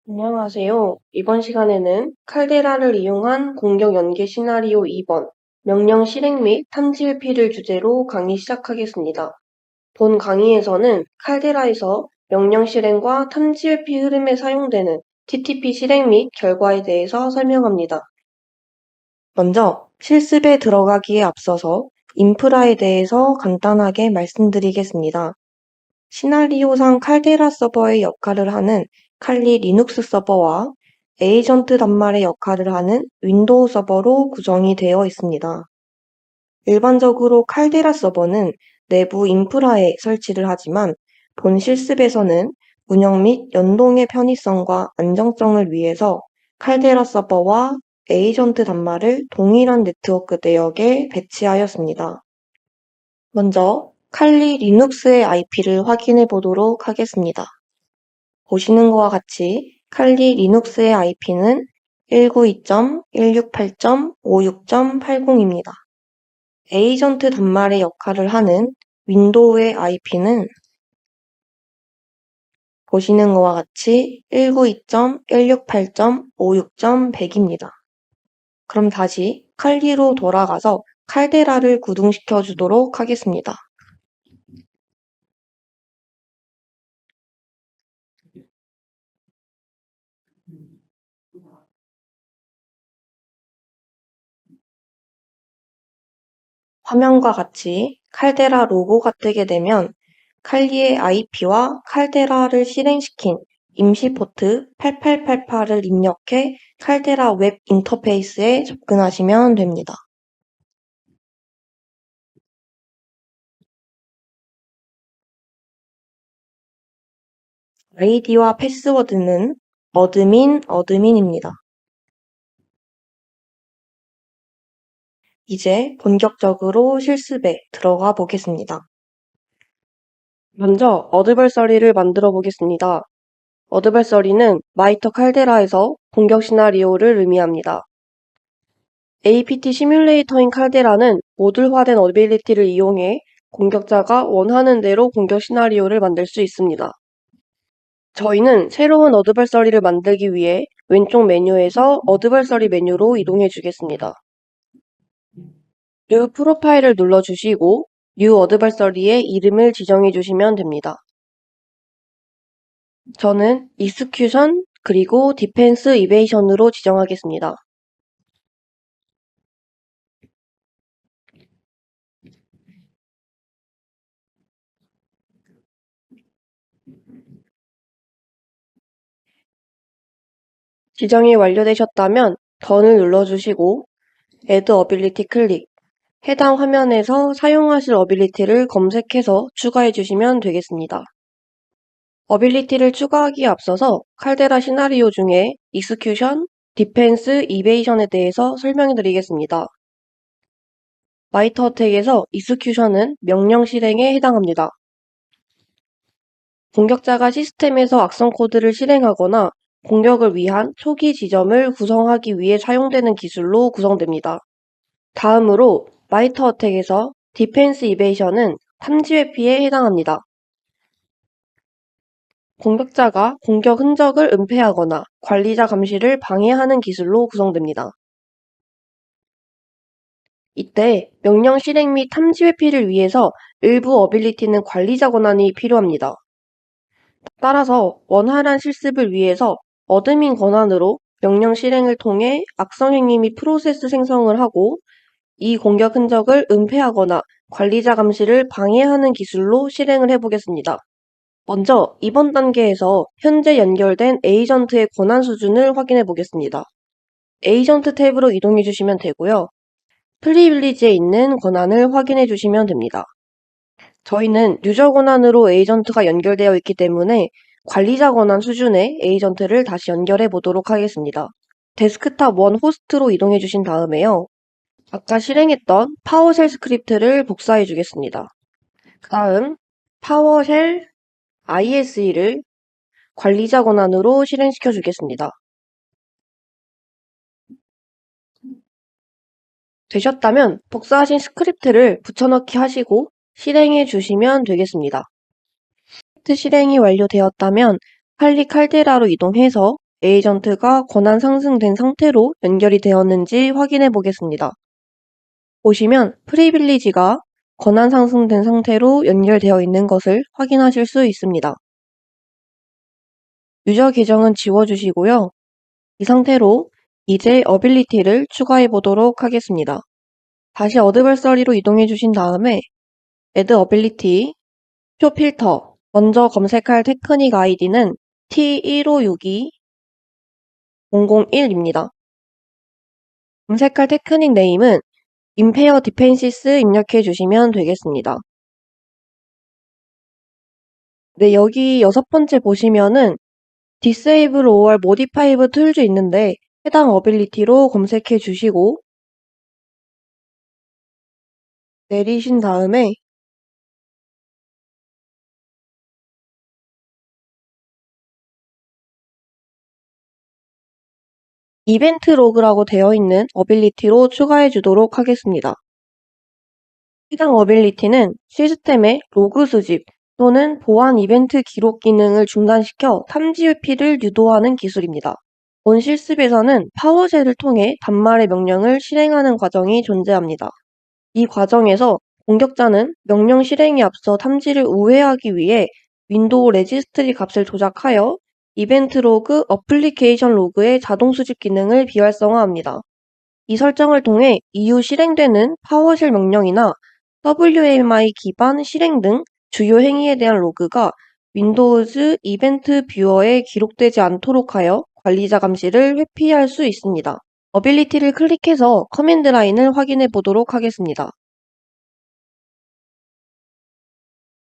안녕하세요. 이번 시간에는 칼데라를 이용한 공격 연계 시나리오 2번, 명령 실행 및 탐지 회피를 주제로 강의 시작하겠습니다. 본 강의에서는 칼데라에서 명령 실행과 탐지 회피 흐름에 사용되는 TTP 실행 및 결과에 대해서 설명합니다. 먼저 실습에 들어가기에 앞서서 인프라에 대해서 간단하게 말씀드리겠습니다. 시나리오상 칼데라 서버의 역할을 하는 칼리 리눅스 서버와 에이전트 단말의 역할을 하는 윈도우 서버로 구성이 되어 있습니다. 일반적으로 칼데라 서버는 내부 인프라에 설치를 하지만 본 실습에서는 운영 및 연동의 편의성과 안정성을 위해서 칼데라 서버와 에이전트 단말을 동일한 네트워크 내역에 배치하였습니다. 먼저 칼리 리눅스의 IP를 확인해 보도록 하겠습니다. 보시는 것과 같이 칼리 리눅스의 IP는 192.168.56.80입니다. 에이전트 단말의 역할을 하는 윈도우의 IP는 보시는 것과 같이 192.168.56.100입니다. 그럼 다시 칼리로 돌아가서 칼데라를 구동시켜 주도록 하겠습니다. 화면과 같이 칼데라 로고가 뜨게 되면 칼리의 IP와 칼데라를 실행시킨 임시 포트 8888을 입력해 칼데라 웹 인터페이스에 접근하시면 됩니다. 아이디와 패스워드는 어드민입니다. 이제 본격적으로 실습에 들어가 보겠습니다. 먼저 어드버서리를 만들어 보겠습니다. 어드버서리는 마이터 칼데라에서 공격 시나리오를 의미합니다. APT 시뮬레이터인 칼데라는 모듈화된 어빌리티를 이용해 공격자가 원하는 대로 공격 시나리오를 만들 수 있습니다. 저희는 새로운 어드버서리를 만들기 위해 왼쪽 메뉴에서 어드버서리 메뉴로 이동해 주겠습니다. 뉴 프로파일을 눌러주시고 뉴 어드버서리의 이름을 지정해 주시면 됩니다. 저는 익스큐션 그리고 디펜스 이베이션으로 지정하겠습니다. 지정이 완료되셨다면 던을 눌러주시고 Add Ability 클릭, 해당 화면에서 사용하실 어빌리티를 검색해서 추가해 주시면 되겠습니다. 어빌리티를 추가하기에 앞서서 칼데라 시나리오 중에 익스큐션, 디펜스, 이베이션에 대해서 설명해 드리겠습니다. 마이터 어택에서 익스큐션은 명령 실행에 해당합니다. 공격자가 시스템에서 악성 코드를 실행하거나 공격을 위한 초기 지점을 구성하기 위해 사용되는 기술로 구성됩니다. 다음으로 마이터 어택에서 디펜스 이베이션은 탐지 회피에 해당합니다. 공격자가 공격 흔적을 은폐하거나 관리자 감시를 방해하는 기술로 구성됩니다. 이때 명령 실행 및 탐지 회피를 위해서 일부 어빌리티는 관리자 권한이 필요합니다. 따라서 원활한 실습을 위해서 어드민 권한으로 명령 실행을 통해 악성 행위 및 프로세스 생성을 하고 이 공격 흔적을 은폐하거나 관리자 감시를 방해하는 기술로 실행을 해보겠습니다. 먼저 이번 단계에서 현재 연결된 에이전트의 권한 수준을 확인해 보겠습니다. 에이전트 탭으로 이동해 주시면 되고요. 프리빌리지에 있는 권한을 확인해 주시면 됩니다. 저희는 유저 권한으로 에이전트가 연결되어 있기 때문에 관리자 권한 수준의 에이전트를 다시 연결해 보도록 하겠습니다. 데스크탑 1 호스트로 이동해 주신 다음에요. 아까 실행했던 파워쉘 스크립트를 복사해 주겠습니다. 그 다음 파워쉘 ISE를 관리자 권한으로 실행시켜 주겠습니다. 되셨다면 복사하신 스크립트를 붙여넣기 하시고 실행해 주시면 되겠습니다. 스크립트 실행이 완료되었다면 칼리 칼데라로 이동해서 에이전트가 권한 상승된 상태로 연결이 되었는지 확인해 보겠습니다. 보시면 프리빌리지가 권한 상승된 상태로 연결되어 있는 것을 확인하실 수 있습니다. 유저 계정은 지워주시고요. 이 상태로 이제 어빌리티를 추가해 보도록 하겠습니다. 다시 어드벌서리로 이동해 주신 다음에 Add Ability, 표 필터, 먼저 검색할 테크닉 아이디는 T1562001입니다. 검색할 테크닉 네임은 임페어 디펜시스 입력해 주시면 되겠습니다. 네, 여기 6번째 보시면은 Disable or Modify Tools 있는데 해당 어빌리티로 검색해 주시고 내리신 다음에 이벤트 로그라고 되어 있는 어빌리티로 추가해 주도록 하겠습니다. 해당 어빌리티는 시스템의 로그 수집 또는 보안 이벤트 기록 기능을 중단시켜 탐지 회피를 유도하는 기술입니다. 본 실습에서는 파워쉘을 통해 단말의 명령을 실행하는 과정이 존재합니다. 이 과정에서 공격자는 명령 실행에 앞서 탐지를 우회하기 위해 윈도우 레지스트리 값을 조작하여 이벤트 로그 어플리케이션 로그의 자동 수집 기능을 비활성화합니다. 이 설정을 통해 이후 실행되는 파워쉘 명령이나 WMI 기반 실행 등 주요 행위에 대한 로그가 윈도우즈 이벤트 뷰어에 기록되지 않도록 하여 관리자 감시를 회피할 수 있습니다. 어빌리티를 클릭해서 커맨드 라인을 확인해 보도록 하겠습니다.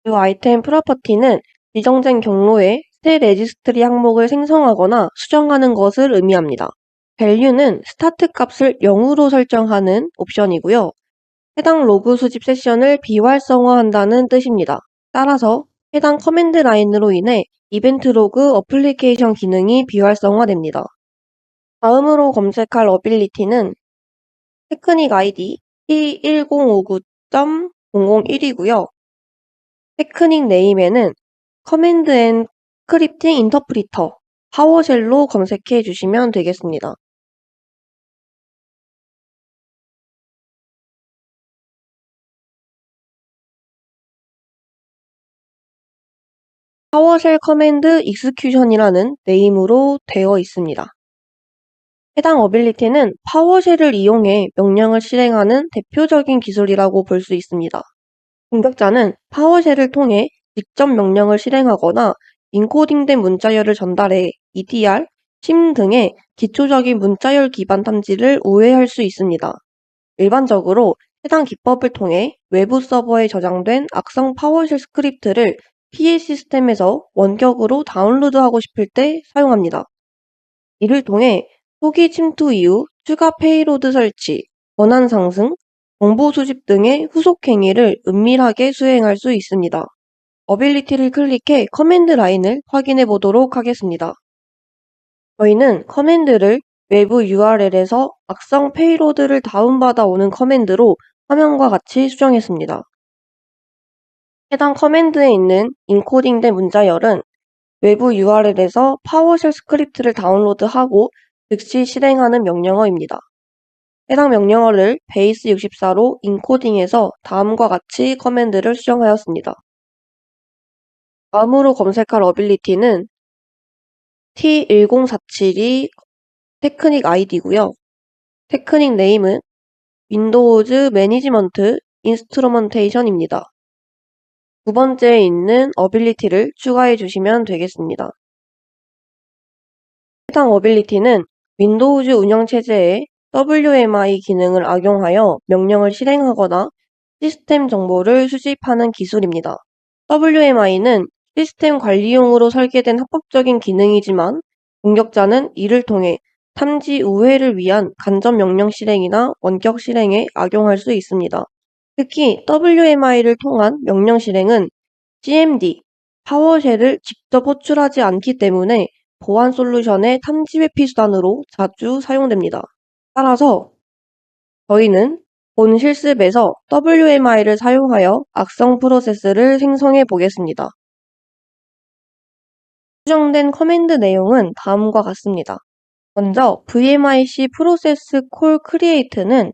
이 아이템 프로퍼티는 지정된 경로에 새 레지스트리 항목을 생성하거나 수정하는 것을 의미합니다. value는 스타트 값을 0으로 설정하는 옵션이고요. 해당 로그 수집 세션을 비활성화한다는 뜻입니다. 따라서 해당 커맨드 라인으로 인해 이벤트 로그 어플리케이션 기능이 비활성화됩니다. 다음으로 검색할 어빌리티는 테크닉 아이디 T1059.001이고요. 테크닉 네임에는 커맨드 앤 스크립팅 인터프리터 파워쉘로 검색해 주시면 되겠습니다. 파워쉘 커맨드 익스큐션이라는 네임으로 되어 있습니다. 해당 어빌리티는 파워쉘을 이용해 명령을 실행하는 대표적인 기술이라고 볼 수 있습니다. 공격자는 파워쉘을 통해 직접 명령을 실행하거나 인코딩된 문자열을 전달해 EDR, 심 등의 기초적인 문자열 기반 탐지를 우회할 수 있습니다. 일반적으로 해당 기법을 통해 외부 서버에 저장된 악성 파워쉘 스크립트를 피해 시스템에서 원격으로 다운로드하고 싶을 때 사용합니다. 이를 통해 초기 침투 이후 추가 페이로드 설치, 권한 상승, 정보 수집 등의 후속 행위를 은밀하게 수행할 수 있습니다. 어빌리티를 클릭해 커맨드 라인을 확인해 보도록 하겠습니다. 저희는 커맨드를 외부 URL에서 악성 페이로드를 다운받아 오는 커맨드로 화면과 같이 수정했습니다. 해당 커맨드에 있는 인코딩된 문자열은 외부 URL에서 파워쉘 스크립트를 다운로드하고 즉시 실행하는 명령어입니다. 해당 명령어를 베이스 64로 인코딩해서 다음과 같이 커맨드를 수정하였습니다. 다음으로 검색할 어빌리티는 T1047이 테크닉 아이디고요. 테크닉 네임은 윈도우즈 매니지먼트 인스트루먼테이션입니다. 두 번째에 있는 어빌리티를 추가해 주시면 되겠습니다. 해당 어빌리티는 윈도우즈 운영체제에 WMI 기능을 악용하여 명령을 실행하거나 시스템 정보를 수집하는 기술입니다. WMI는 시스템 관리용으로 설계된 합법적인 기능이지만 공격자는 이를 통해 탐지 우회를 위한 간접 명령 실행이나 원격 실행에 악용할 수 있습니다. 특히 WMI를 통한 명령 실행은 CMD, 파워쉘을 직접 호출하지 않기 때문에 보안 솔루션의 탐지 회피 수단으로 자주 사용됩니다. 따라서 저희는 본 실습에서 WMI를 사용하여 악성 프로세스를 생성해 보겠습니다. 수정된 커맨드 내용은 다음과 같습니다. 먼저 vmic 프로세스 콜 크리에이트는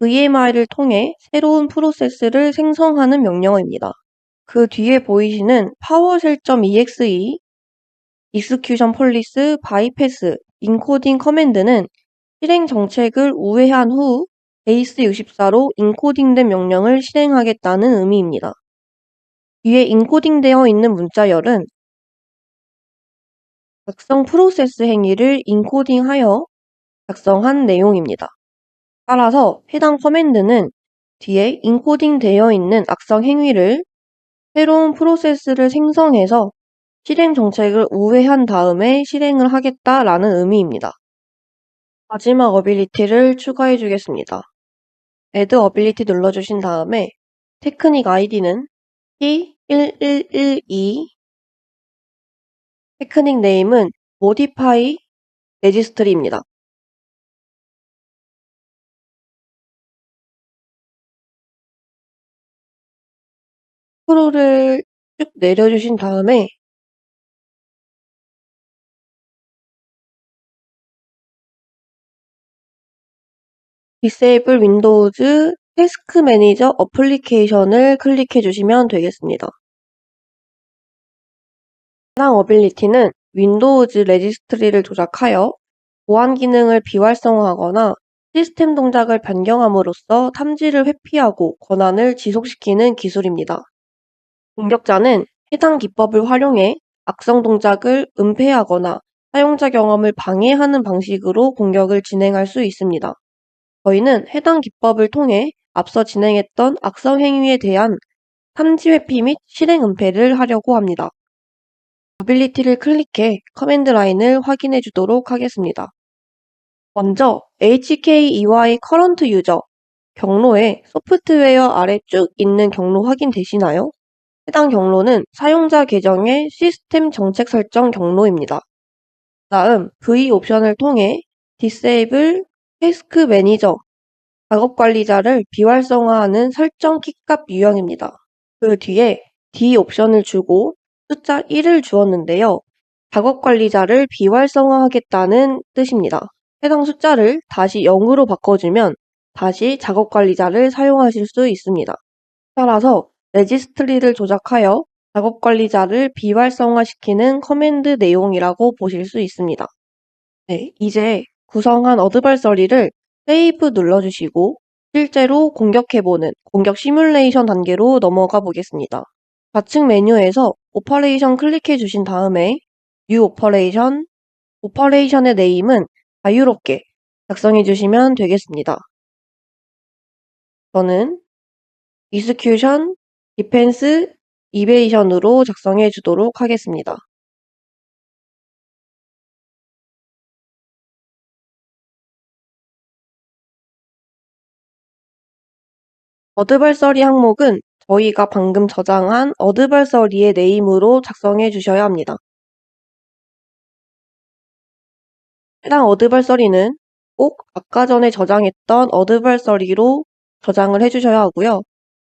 vmi를 통해 새로운 프로세스를 생성하는 명령어입니다. 그 뒤에 보이시는 powershell.exe, execution police, bypass, encoding 커맨드는 실행 정책을 우회한 후 베이스 64로 인코딩된 명령을 실행하겠다는 의미입니다. 뒤에 인코딩되어 있는 문자열은 작성 프로세스 행위를 인코딩하여 작성한 내용입니다. 따라서 해당 커맨드는 뒤에 인코딩되어 있는 악성 행위를 새로운 프로세스를 생성해서 실행 정책을 우회한 다음에 실행을 하겠다라는 의미입니다. 마지막 어빌리티를 추가해 주겠습니다. Add 어빌리티 눌러주신 다음에 테크닉 아이디는 T1112, 테크닉 네임은 Modify Registry입니다. 스크롤을 쭉 내려주신 다음에 Disable Windows Task Manager 어플리케이션을 클릭해 주시면 되겠습니다. 해당 어빌리티는 윈도우즈 레지스트리를 조작하여 보안 기능을 비활성화하거나 시스템 동작을 변경함으로써 탐지를 회피하고 권한을 지속시키는 기술입니다. 공격자는 해당 기법을 활용해 악성 동작을 은폐하거나 사용자 경험을 방해하는 방식으로 공격을 진행할 수 있습니다. 저희는 해당 기법을 통해 앞서 진행했던 악성 행위에 대한 탐지 회피 및 실행 은폐를 하려고 합니다. 어빌리티를 클릭해 커맨드 라인을 확인해 주도록 하겠습니다. 먼저 HKEY Current User 경로에 소프트웨어 아래 쭉 있는 경로 확인되시나요? 해당 경로는 사용자 계정의 시스템 정책 설정 경로입니다. 다음 V 옵션을 통해 Disable Task Manager 작업 관리자를 비활성화하는 설정 키값 유형입니다. 그 뒤에 D 옵션을 주고 숫자 1을 주었는데요. 작업 관리자를 비활성화하겠다는 뜻입니다. 해당 숫자를 다시 0으로 바꿔주면 다시 작업 관리자를 사용하실 수 있습니다. 따라서 레지스트리를 조작하여 작업 관리자를 비활성화시키는 커맨드 내용이라고 보실 수 있습니다. 네, 이제 구성한 어드발서리를 세이브 눌러주시고 실제로 공격해보는 공격 시뮬레이션 단계로 넘어가 보겠습니다. 좌측 메뉴에서 오퍼레이션 클릭해 주신 다음에 뉴 오퍼레이션, 오퍼레이션의 네임은 자유롭게 작성해 주시면 되겠습니다. 저는 Execution, Defense, Evasion으로 작성해 주도록 하겠습니다. 어드발서리 항목은 저희가 방금 저장한 어드발서리의 네임으로 작성해 주셔야 합니다. 해당 어드발서리는 꼭 아까 전에 저장했던 어드발서리로 저장을 해주셔야 하고요.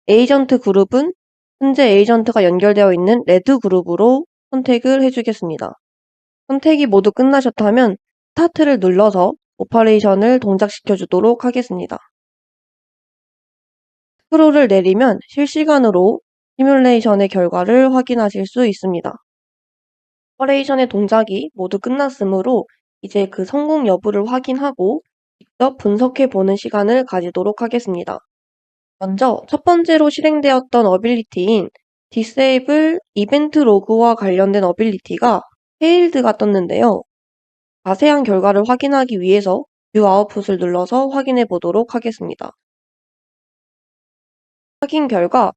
에이전트 그룹은 현재 에이전트가 연결되어 있는 레드 그룹으로 선택을 해주겠습니다. 선택이 모두 끝나셨다면 스타트를 눌러서 오퍼레이션을 동작시켜 주도록 하겠습니다. 스크롤을 내리면 실시간으로 시뮬레이션의 결과를 확인하실 수 있습니다. 오퍼레이션의 동작이 모두 끝났으므로 이제 그 성공 여부를 확인하고 직접 분석해 보는 시간을 가지도록 하겠습니다. 먼저 첫 번째로 실행되었던 어빌리티인 Disable 이벤트 로그와 관련된 어빌리티가 failed가 떴는데요. 자세한 결과를 확인하기 위해서 View Output을 눌러서 확인해 보도록 하겠습니다. 확인 결과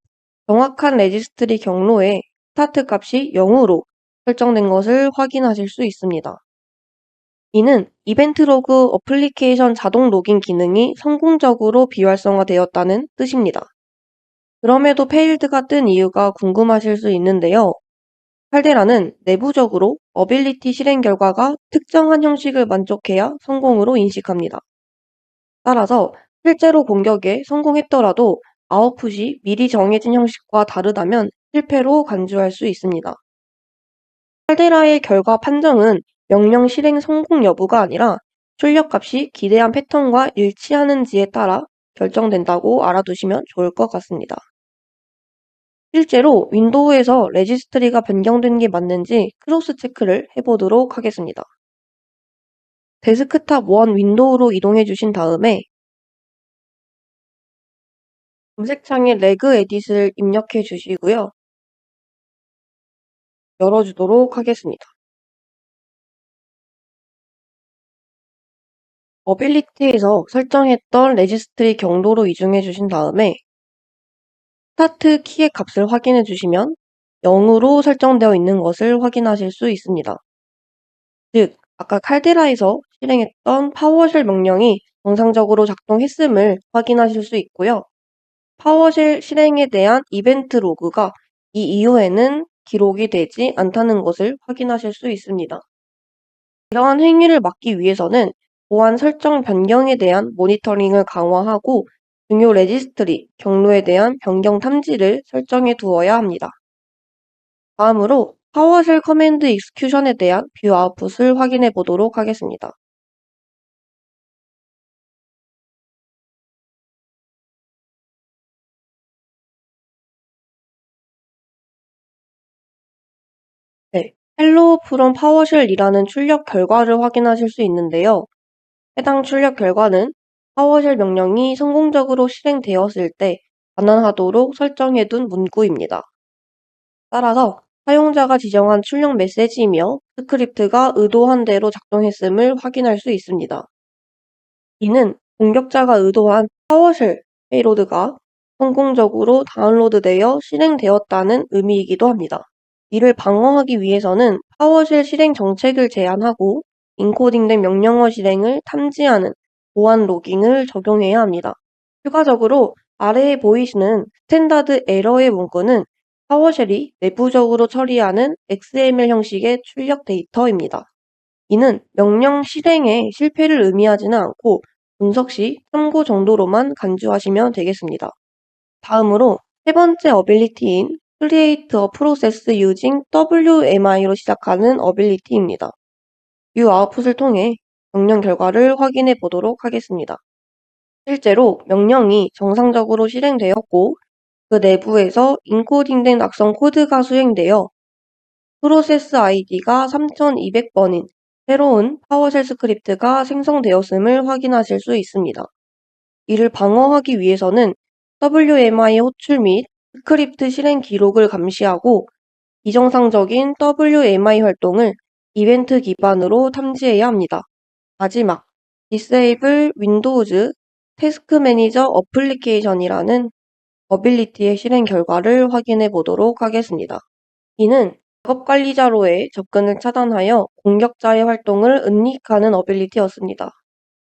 정확한 레지스트리 경로에 스타트 값이 0으로 설정된 것을 확인하실 수 있습니다. 이는 이벤트 로그 어플리케이션 자동 로깅 기능이 성공적으로 비활성화되었다는 뜻입니다. 그럼에도 페일드가 뜬 이유가 궁금하실 수 있는데요. 칼데라는 내부적으로 어빌리티 실행 결과가 특정한 형식을 만족해야 성공으로 인식합니다. 따라서 실제로 공격에 성공했더라도 아웃풋이 미리 정해진 형식과 다르다면 실패로 간주할 수 있습니다. 칼데라의 결과 판정은 명령 실행 성공 여부가 아니라 출력값이 기대한 패턴과 일치하는지에 따라 결정된다고 알아두시면 좋을 것 같습니다. 실제로 윈도우에서 레지스트리가 변경된 게 맞는지 크로스 체크를 해보도록 하겠습니다. 데스크탑 1 윈도우로 이동해 주신 다음에 검색창에 레그 에딧을 입력해 주시고요. 열어주도록 하겠습니다. 어빌리티에서 설정했던 레지스트리 경로로 이중해 주신 다음에 스타트 키의 값을 확인해 주시면 0으로 설정되어 있는 것을 확인하실 수 있습니다. 즉, 아까 칼데라에서 실행했던 파워쉘 명령이 정상적으로 작동했음을 확인하실 수 있고요. 파워쉘 실행에 대한 이벤트 로그가 이 이후에는 기록이 되지 않다는 것을 확인하실 수 있습니다. 이러한 행위를 막기 위해서는 보안 설정 변경에 대한 모니터링을 강화하고 중요 레지스트리, 경로에 대한 변경 탐지를 설정해 두어야 합니다. 다음으로 파워쉘 커맨드 익스큐션에 대한 뷰 아웃풋을 확인해 보도록 하겠습니다. 네, hello from PowerShell이라는 출력 결과를 확인하실 수 있는데요. 해당 출력 결과는 파워쉘 명령이 성공적으로 실행되었을 때 반환하도록 설정해둔 문구입니다. 따라서 사용자가 지정한 출력 메시지이며 스크립트가 의도한 대로 작동했음을 확인할 수 있습니다. 이는 공격자가 의도한 파워쉘 페이로드가 성공적으로 다운로드되어 실행되었다는 의미이기도 합니다. 이를 방어하기 위해서는 파워쉘 실행 정책을 제한하고 인코딩된 명령어 실행을 탐지하는 보안 로깅을 적용해야 합니다. 추가적으로 아래에 보이시는 스탠다드 에러의 문구는 파워쉘이 내부적으로 처리하는 XML 형식의 출력 데이터입니다. 이는 명령 실행의 실패를 의미하지는 않고 분석 시 참고 정도로만 간주하시면 되겠습니다. 다음으로 세 번째 어빌리티인 Create a Process Using WMI로 시작하는 어빌리티입니다. 이 아웃풋을 통해 명령 결과를 확인해 보도록 하겠습니다. 실제로 명령이 정상적으로 실행되었고 그 내부에서 인코딩된 악성 코드가 수행되어 프로세스 아이디가 3200번인 새로운 파워쉘 스크립트가 생성되었음을 확인하실 수 있습니다. 이를 방어하기 위해서는 WMI 호출 및 스크립트 실행 기록을 감시하고 비정상적인 WMI 활동을 이벤트 기반으로 탐지해야 합니다. 마지막, Disable Windows Task Manager Application이라는 어빌리티의 실행 결과를 확인해 보도록 하겠습니다. 이는 작업 관리자로의 접근을 차단하여 공격자의 활동을 은닉하는 어빌리티였습니다.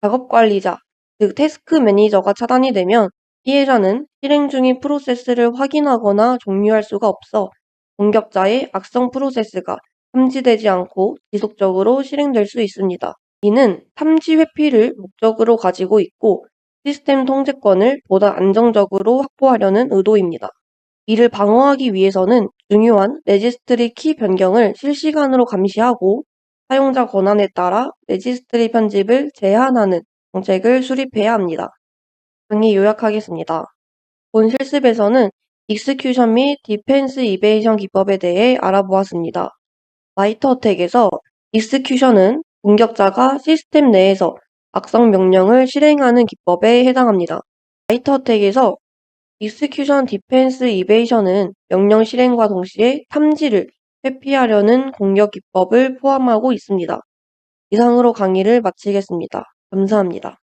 작업 관리자, 즉 태스크 매니저가 차단이 되면 피해자는 실행 중인 프로세스를 확인하거나 종료할 수가 없어 공격자의 악성 프로세스가 탐지되지 않고 지속적으로 실행될 수 있습니다. 이는 탐지 회피를 목적으로 가지고 있고 시스템 통제권을 보다 안정적으로 확보하려는 의도입니다. 이를 방어하기 위해서는 중요한 레지스트리 키 변경을 실시간으로 감시하고 사용자 권한에 따라 레지스트리 편집을 제한하는 정책을 수립해야 합니다. 강의 요약하겠습니다. 본 실습에서는 익스큐션 및 디펜스 이베이션 기법에 대해 알아보았습니다. 라이트 어택에서 익스큐션은 공격자가 시스템 내에서 악성 명령을 실행하는 기법에 해당합니다. 라이트 어택에서 익스큐션 디펜스 이베이션은 명령 실행과 동시에 탐지를 회피하려는 공격 기법을 포함하고 있습니다. 이상으로 강의를 마치겠습니다. 감사합니다.